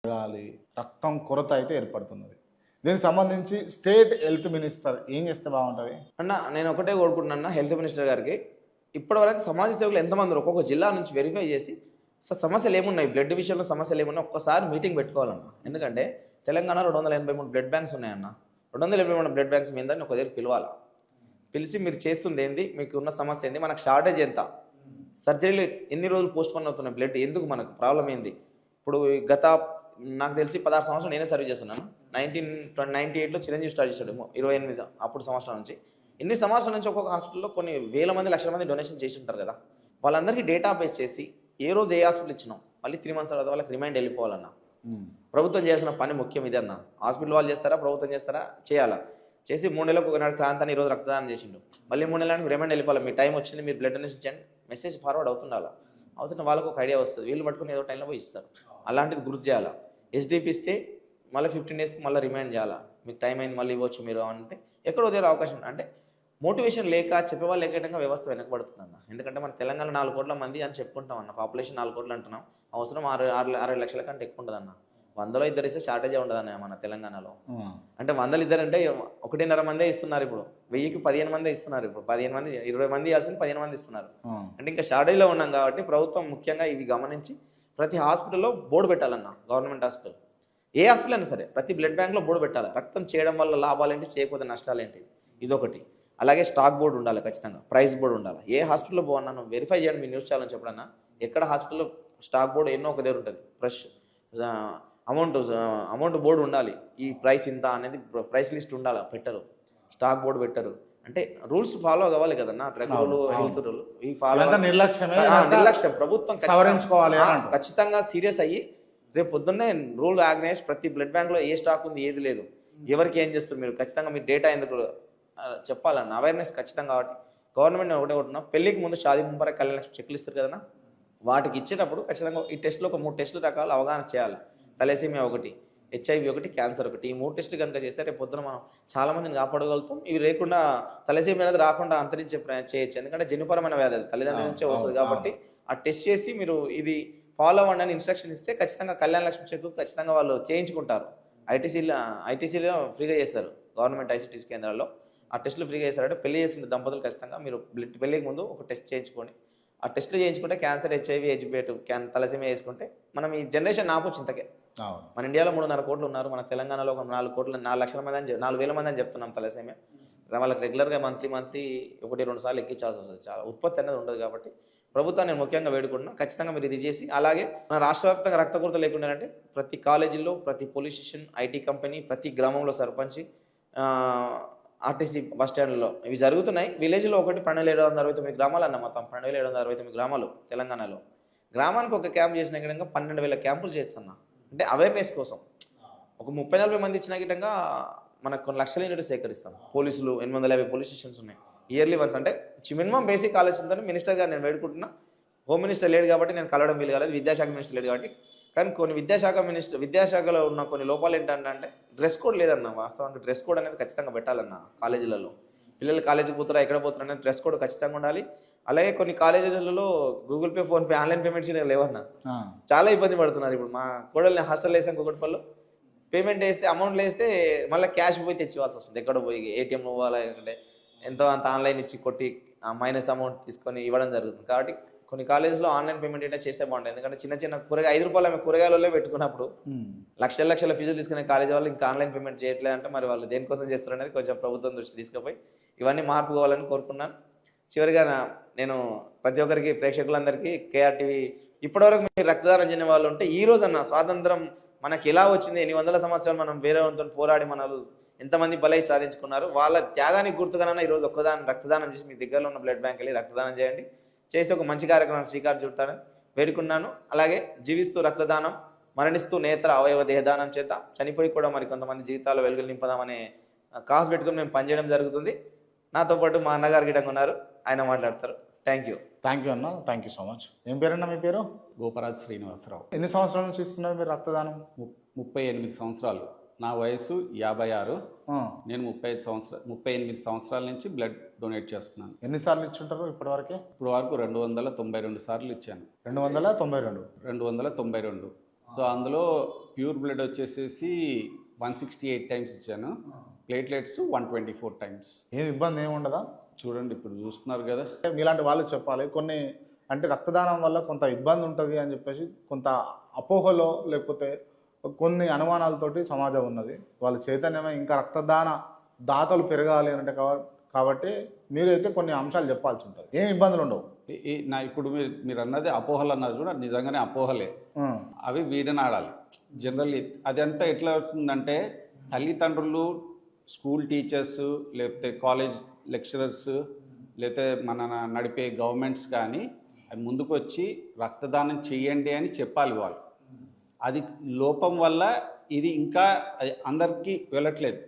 పెరగాలి, రక్తం కొరత అయితే ఏర్పడుతున్నది. దీనికి సంబంధించి స్టేట్ హెల్త్ మినిస్టర్ ఏం చేస్తే బాగుంటుంది అన్న? నేను ఒకటే కోరుకుంటున్నా హెల్త్ మినిస్టర్ గారికి, ఇప్పటివరకు సమాజ సేవకులు ఎంతమంది ఒక్కొక్క జిల్లా నుంచి వెరిఫై చేసి సమస్యలు ఏమున్నాయి, బ్లడ్ విషయంలో సమస్యలు ఏమున్నాయి ఒక్కసారి మీటింగ్ పెట్టుకోవాలన్న. ఎందుకంటే తెలంగాణ 283 బ్లడ్ బ్యాంక్స్ ఉన్నాయన్న. 283 బ్లడ్ బ్యాంక్స్ మీద ఒక దగ్గర పిలవాలి. పిలిచి మీరు చేస్తుంది ఏంది, మీకు ఉన్న సమస్య ఏంది, మనకు షార్టేజ్ ఎంత, సర్జరీలు ఎన్ని రోజులు పోస్ట్పోన్ అవుతున్నాయి, బ్లడ్ ఎందుకు, మనకు ప్రాబ్లం ఏంది. ఇప్పుడు గత నాకు తెలిసి 16 సంవత్సరాలు నేనే సర్వీస్ చేస్తున్నాను. 1998లో చిరంజీవి స్టార్ట్ చేశాడు, 28 అప్పుడు సంవత్సరాల నుంచి. ఇన్ని సంవత్సరాల నుంచి ఒక్కొక్క హాస్పిటల్లో కొన్ని వేల మంది లక్షల మంది డొనేషన్ చేసి ఉంటారు కదా. వాళ్ళందరికీ డేటాబేస్ చేసి ఏ రోజు ఏ హాస్పిటల్ ఇచ్చినాం మళ్ళీ 3 months తర్వాత వాళ్ళకి రిమైండ్ వెళ్ళిపోవాలన్న. ప్రభుత్వం చేయాల్సిన పని ముఖ్యం ఇదన్న. హాస్పిటల్ వాళ్ళు చేస్తారా, ప్రభుత్వం చేస్తారా, చేయాలా. చేసి 3 నెలలకు ఒకనాడు క్రాంతాన్ని ఈరోజు రక్తదానం చేసిండు, మళ్ళీ 3 నెలలకు రిమైండ్ వెళ్ళిపోవాలి, మీ టైం వచ్చింది, మీరు బ్లడ్ డొనేషన్ చేయండి, మెసేజ్ ఫార్వర్డ్ అవుతుండాలి. అవుతున్న వాళ్ళకు ఒక ఐడియా వస్తుంది, వీళ్ళు పట్టుకుని ఏదో టైంలో పోయి ఇస్తారు. అలాంటిది గుర్తు చేయాలా. ఎస్డిపి ఇస్తే మళ్ళీ 15 daysకి మళ్ళీ రిమైండ్ చేయాలా, మీకు టైం అయింది మళ్ళీ ఇవ్వచ్చు మీరు అంటే ఎక్కడో దగ్గర అవకాశం అంటే మోటివేషన్ లేక చెప్పేవాళ్ళు లేకుండా వ్యవస్థ వెనకబడుతుందన్న. ఎందుకంటే మన తెలంగాణ 4 కోట్ల మంది అని చెప్పుకుంటాం అన్న, పాపులేషన్ 4 కోట్లు అంటున్నాం, అవసరం 6 లక్షల కంటే ఎక్కువ ఉంటుందన్న. 100లో 2 ఇస్తే షార్టేజే ఉండదన్న మన తెలంగాణలో. అంటే 100లో 2 అంటే 1.5 మందే ఇస్తున్నారు. ఇప్పుడు 1000కి 15 మందే ఇస్తున్నారు. ఇప్పుడు 15 మంది 20 మంది ఇవ్వాల్సింది 15 మంది ఇస్తున్నారు. అంటే ఇంకా షార్టేజ్లో ఉన్నాం కాబట్టి ప్రభుత్వం ముఖ్యంగా ఇవి గమనించి ప్రతి హాస్పిటల్లో బోర్డు పెట్టాలన్న. గవర్నమెంట్ హాస్పిటల్ ఏ హాస్పిటల్ అయినా సరే ప్రతి బ్లడ్ బ్యాంక్లో బోర్డు పెట్టాలి. రక్తం చేయడం వల్ల లాభాలేంటి, చేయకపోతే నష్టాలేంటి, ఇదొకటి. అలాగే స్టాక్ బోర్డు ఉండాలి, ఖచ్చితంగా ప్రైస్ బోర్డు ఉండాలి. ఏ హాస్పిటల్లో బాగున్నాను వెరిఫై చేయండి, మీ న్యూస్ ఛానల్ చెప్పడన్నా. ఎక్కడ హాస్పిటల్లో స్టాక్ బోర్డు ఎన్నో ఒక దగ్గర ఉంటుంది, ఫ్రెష్ అమౌంట్ బోర్డు ఉండాలి. ఈ ప్రైస్ ఇంత అనేది ప్రైస్ లిస్ట్ ఉండాలి, పెట్టరు. స్టాక్ బోర్డు పెట్టరు. అంటే రూల్స్ ఫాలో కావాలి కదన్నా, డ్రగ్ రూల్, హెల్త్ రూల్. ఈ ఫాలో నిర్లక్ష్యం ప్రభుత్వం ఖచ్చితంగా సీరియస్ అయ్యి రేపు పొద్దున్నే రూల్ ఆర్గనైజ్ ప్రతి బ్లడ్ బ్యాంక్లో ఏ స్టాక్ ఉంది, ఏది లేదు, ఎవరికి ఏం చేస్తారు, మీరు ఖచ్చితంగా మీరు డేటా ఎందుకు చెప్పాలన్న అవేర్నెస్ ఖచ్చితంగా. కాబట్టి గవర్నమెంట్ ఒకటే కొట్టున్నా, పెళ్ళికి ముందు షాదీ ముంబర కళ్యాణ చెక్లు ఇస్తారు కదన్నా, వాటికి ఇచ్చేటప్పుడు ఖచ్చితంగా ఈ టెస్ట్లో ఒక 3 టెస్టులు రకాలు అవగాహన చేయాలి. తలసేమియా ఒకటి, హెచ్ఐవి ఒకటి, క్యాన్సర్ ఒకటి. ఈ 3 టెస్టులు కనుక చేస్తే రేపు పొద్దున మనం చాలా మందిని కాపాడగలుగుతాం. ఇవి లేకుండా తలసేమియా అనేది రాకుండా అంతరించే చేయొచ్చు. ఎందుకంటే జన్యుపరమైన వ్యాధి అది తల్లిదండ్రుల నుంచే వస్తుంది. కాబట్టి ఆ టెస్ట్ చేసి మీరు ఇది ఫాలో అవ్వండి అని ఇన్స్ట్రక్షన్ ఇస్తే ఖచ్చితంగా కళ్యాణ లక్ష్మి చెక్ ఖచ్చితంగా వాళ్ళు చేయించుకుంటారు. ఐటీసీలో ఫ్రీగా చేస్తారు, గవర్నమెంట్ ఐసీటీసీ కేంద్రాల్లో ఆ టెస్టులు ఫ్రీగా చేస్తారంటే పెళ్లి చేసిన దంపతులు ఖచ్చితంగా మీరు పెళ్లికి ముందు ఒక టెస్ట్ చేయించుకొని ఆ టెస్టులు చేయించుకుంటే క్యాన్సర్, హెచ్ఐవి, హెచ్బిఏట్, తలసేమియా వేసుకుంటే మనం ఈ జనరేషన్ ఆపొచ్చు ఇంతకే. మన ఇండియాలో 3.5 కోట్లు ఉన్నారు, మన తెలంగాణలో ఒక 4 కోట్లు 4 లక్షల మంది అని 4,000 మంది అని చెప్తున్నాం తలసేమియా. వాళ్ళకి రెగ్యులర్గా మంత్లీ 1-2 సార్లు ఎక్కించాల్సి వస్తుంది. చాలా ఉత్పత్తి అనేది ఉండదు. కాబట్టి ప్రభుత్వాన్ని నేను ముఖ్యంగా వేడుకుంటున్నాను, ఖచ్చితంగా మీరు ఇది చేసి. అలాగే మన రాష్ట్ర వ్యాప్తంగా రక్త కొరత లేకుండా అంటే ప్రతి కాలేజీల్లో, ప్రతి పోలీస్ స్టేషన్, ఐటీ కంపెనీ, ప్రతి గ్రామంలో సర్పంచ్, ఆర్టీసీ బస్ స్టాండ్లో ఇవి జరుగుతున్నాయి. విలేజ్లో ఒకటి 12,769 గ్రామాలు అన్న, మొత్తం 12,769 గ్రామాలు తెలంగాణలో. గ్రామానికి ఒక క్యాంప్ చేసిన గిటంగా 12,000 క్యాంపులు చేయొచ్చు అన్న. అంటే అవేర్నెస్ కోసం ఒక 30-40 మంది ఇచ్చిన గిటంగా మనకు కొన్ని లక్షల యూనిట్లు సేకరిస్తాం. పోలీసులు 850 పోలీస్ స్టేషన్స్ ఉన్నాయి. ఇయర్లీ వన్స్ అంటే మినిమం బేసిక్ ఆలోచనతో మినిస్టర్ గారు నేను వేడుకుంటున్నా. హోమ్ మినిస్టర్ లేడు కాబట్టి నేను కలవడం వీలు కాలేదు, విద్యాశాఖ మినిస్టర్ లేడు కాబట్టి. కానీ కొన్ని విద్యాశాఖలో ఉన్న కొన్ని లోపాలు ఏంటంటే డ్రెస్ కోడ్ లేదన్న. వాస్తవానికి డ్రెస్ కోడ్ అనేది ఖచ్చితంగా పెట్టాలన్న. కాలేజీలలో పిల్లలు కాలేజీకి పోతారా, ఎక్కడ పోతారా అనేది డ్రెస్ కోడ్ ఖచ్చితంగా ఉండాలి. అలాగే కొన్ని కాలేజీలలో Google Pay, PhonePe, online payments లేవన్న. చాలా ఇబ్బంది పడుతున్నారు. ఇప్పుడు మా కోడల్ని హాస్టల్ వేసాం కుకట్పల్లిలో, పేమెంట్ వేస్తే అమౌంట్ వేస్తే మళ్ళీ క్యాష్ పోయి తెచ్చివాల్సి వస్తుంది. ఎక్కడ పోయి ఏటీఎం పోవాలా, ఎంతో అంత ఆన్లైన్ ఇచ్చి కొట్టి మైనస్ అమౌంట్ తీసుకొని ఇవ్వడం జరుగుతుంది. కాబట్టి కొన్ని కాలేజీలో ఆన్లైన్ పేమెంట్ అయితే చేస్తే బాగుంటుంది. ఎందుకంటే చిన్న కూరగాయ 5 రూపాయలు కూరగాయలలో పెట్టుకున్నప్పుడు లక్షల ఫీజులు తీసుకునే కాలేజీ వాళ్ళు ఇంకా ఆన్లైన్ పేమెంట్ చేయట్లేదంటే మరి వాళ్ళు దేనికోసం చేస్తారు అనేది కొంచెం ప్రభుత్వం దృష్టి తీసుకుపోయి ఇవన్నీ మార్పు కావాలని కోరుకున్నాను. చివరిగా నేను ప్రతి ఒక్కరికి, ప్రేక్షకులందరికీ, కేఆర్టీవీ ఇప్పటివరకు మీరు రక్తదానం చేయని వాళ్ళు ఉంటే ఈ రోజు అన్న స్వాతంత్రం మనకి ఎలా వచ్చింది, ఎన్ని వందల సంవత్సరాలు మనం వేరే వాళ్ళతో పోరాడి మనలు ఎంతమంది బలై సాధించుకున్నారు, వాళ్ళ త్యాగానికి గుర్తుగానైనా ఈరోజు రక్తదానం చేసి మీ దగ్గరలో ఉన్న బ్లడ్ బ్యాంక్ వెళ్ళి రక్తదానం చేయండి. చేసి ఒక మంచి కార్యక్రమం శ్రీకారం చుడతానని వేడుకున్నాను. అలాగే జీవిస్తూ రక్తదానం, మరణిస్తూ నేత్ర అవయవ దేహదానం చేత చనిపోయి కూడా మరి కొంతమంది జీవితాల్లో వెలుగులు నింపదామనే కాసు పెట్టుకుని మేము పనిచేయడం జరుగుతుంది. నాతో పాటు మా అన్నగారు గిటంగా ఉన్నారు, ఆయన మాట్లాడతారు. థ్యాంక్ యూ అన్న, థ్యాంక్ యూ సో మచ్. ఏం పేరన్నా మీ పేరు? గోపరాజ్ శ్రీనివాసరావు. ఎన్ని సంవత్సరాల నుంచి ఇస్తున్నారు మీరు రక్తదానం? 38 సంవత్సరాలు. నా వయసు 56. నేను 38 సంవత్సరాల నుంచి బ్లడ్ డొనేట్ చేస్తున్నాను. ఎన్నిసార్లు ఇచ్చుంటారు ఇప్పటి వరకు? ఇప్పుడు వరకు 292 సార్లు ఇచ్చాను. 292. 292. సో అందులో ప్యూర్ బ్లడ్ వచ్చేసేసి 168 టైమ్స్ ఇచ్చాను, ప్లేట్లెట్స్ 124 టైమ్స్. ఏం ఇబ్బంది ఏమి ఉండదా? చూడండి ఇప్పుడు చూస్తున్నారు కదా. మీలాంటి వాళ్ళు చెప్పాలి కొన్ని, అంటే రక్తదానం వల్ల కొంత ఇబ్బంది ఉంటుంది అని చెప్పేసి కొంత అపోహలో లేకపోతే కొన్ని అనుమానాలతోటి సమాజం ఉన్నది. వాళ్ళ చైతన్యమే ఇంకా రక్తదాన దాతలు పెరగాలి అంటే కాబట్టి మీరైతే కొన్ని అంశాలు చెప్పాల్సి ఉంటుంది. ఏం ఇబ్బందులు ఉండవు. నా ఇప్పుడు మీరు అన్నది అపోహలు అన్నారు చూడ, నిజంగానే అపోహలే అవి వీడనాడాలి. జనరల్లీ అదంతా ఎట్లా వస్తుందంటే తల్లిదండ్రులు, స్కూల్ టీచర్స్, లేకపోతే కాలేజ్ లెక్చరర్స్, లేకపోతే మన నడిపే గవర్నమెంట్స్ కానీ అది ముందుకు వచ్చి రక్తదానం చేయండి అని చెప్పాలి వాళ్ళు. అది లోపం వల్ల ఇది ఇంకా అందరికీ వెళ్ళట్లేదు.